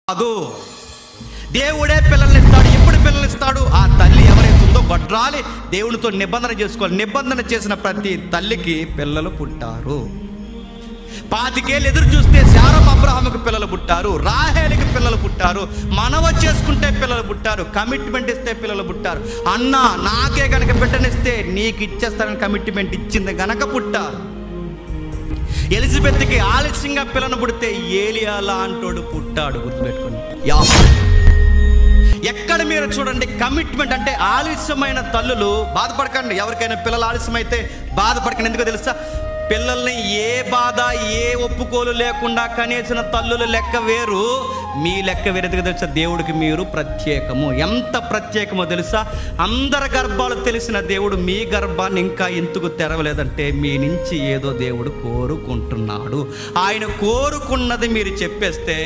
కాదు. దేవుడే పిల్లల్ని ఇస్తాడు. ఎప్పుడు పిల్లల్ని ఇస్తాడు? ఆ తల్లి ఎవరైతే ఉందో గొడ్రాలి దేవునితో నిబంధన చేసుకోవాలి. నిబంధన చేసిన ప్రతి తల్లికి పిల్లలు పుట్టారు. 25 ఏళ్ళు ఎదురు చూస్తే శారమ్మ అబ్రహాముకి పిల్లలు పుట్టారు, రాహేలుకి పిల్లలు పుట్టారు, మనవ చేసుకుంటే పిల్లలు పుట్టారు, కమిట్మెంట్ ఇస్తే పిల్లలు పుట్టారు. అన్న నాకే గనక బిడ్డనిస్తే నీకు ఇచ్చేస్తానని కమిట్మెంట్ ఇచ్చింది గనక పుట్టారు. ఎలిజబెత్కి ఆలస్యంగా పిల్లను పుడితే ఏలియా లాంటోడు పుట్టాడు. గుర్తుపెట్టుకోండి. ఎక్కడ మీరు చూడండి కమిట్మెంట్ అంటే ఆలస్యమైన తల్లులు బాధపడకండి. ఎవరికైనా పిల్లలు ఆలస్యమైతే బాధపడకండి. ఎందుకో తెలుసా? పిల్లల్ని ఏ బాధ ఏ ఒప్పుకోలు లేకుండా కనేసిన తల్లుల లెక్క వేరు, మీ లెక్క వేరు. ఎందుకు తెలుసా? దేవుడికి మీరు ప్రత్యేకము. ఎంత ప్రత్యేకమో తెలుసా? అందరి గర్భాలు తెలిసిన దేవుడు మీ గర్భాన్ని ఇంకా ఎందుకు తెరవలేదంటే మీ నుంచి ఏదో దేవుడు కోరుకుంటున్నాడు. ఆయన కోరుకున్నది మీరు చెప్పేస్తే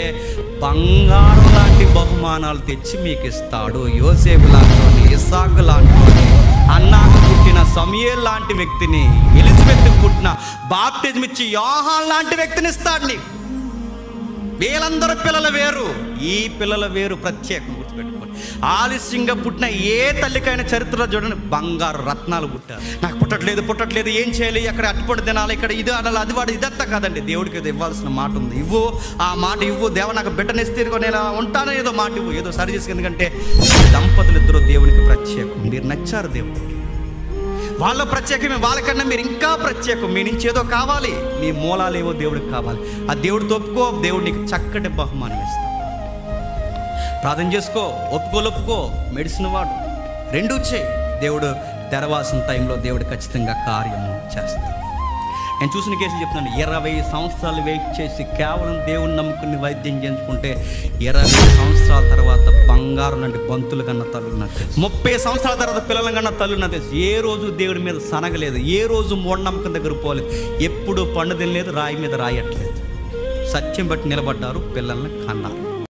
బంగారం లాంటి బహుమానాలు తెచ్చి మీకు ఇస్తాడు. యోసేపు లాంటి, ఇస్సాకు లాంటి, అన్నాకు పుట్టిన సమూయేలు లాంటి వ్యక్తిని, ఎలిజబెత్కు పుట్టిన బాప్టిజం ఇచ్చి యోహాను లాంటి వ్యక్తిని ఇస్తాడు నీకు. వీళ్ళందరూ పిల్లలు వేరు, ఈ పిల్లల వేరు, ప్రత్యేకం. గుర్తుపెట్టుకోండి. ఆలస్యంగా పుట్టిన ఏ తల్లికైనా చరిత్రలో చూడండి బంగారు రత్నాలు పుట్టారు. నాకు పుట్టట్లేదు ఏం చేయాలి, అక్కడ అట్టుపడి తినాలి, ఇక్కడ ఇది అనాలి, అది వాడు, ఇదంతా కాదండి. దేవుడికి ఏదో ఇవ్వాల్సిన మాట ఉంది. ఇవ్వు, ఆ మాట ఇవ్వు. దేవ నాకు బిడ్డనిస్తే నేను ఉంటానో ఏదో మాట ఇవ్వు, ఏదో సరి చేసి. ఎందుకంటే దంపతులు ఇద్దరు దేవునికి ప్రత్యేకం. మీరు నచ్చారు దేవుడికి, వాళ్ళ ప్రత్యేకమే. వాళ్ళకన్నా మీరు ఇంకా ప్రత్యేకం. మీ నుంచి ఏదో కావాలి, మీ మూలాలు ఏవో దేవుడికి కావాలి. ఆ దేవుడితో ఒప్పుకో, దేవుడు నీకు చక్కటి బహుమానం ఇస్తాడు. ప్రార్థన చేసుకో, ఒప్పుకో, మెడిసిన్ వాడు, రెండూ చేయి. దేవుడు తెరవాల్సిన టైంలో దేవుడు ఖచ్చితంగా కార్యము చేస్తాడు. నేను చూసిన కేసులు చెప్తున్నాను. 20 సంవత్సరాలు వెయిట్ చేసి కేవలం దేవుని నమ్ముకుని వైద్యం చేయించుకుంటే 20 సంవత్సరాల తర్వాత బంగారం లాంటి బంతులు కన్నా తల్లున్నా, 30 సంవత్సరాల తర్వాత పిల్లల కన్నా తల్లున్నా. ఏ రోజు దేవుడి మీద సనగలేదు, ఏ రోజు మూఢనమ్మకం దగ్గర పోలేదు, ఎప్పుడు పండు తినలేదు, రాయి మీద రాయట్లేదు. సత్యం బట్టి నిలబడ్డారు, పిల్లల్ని కన్నారు.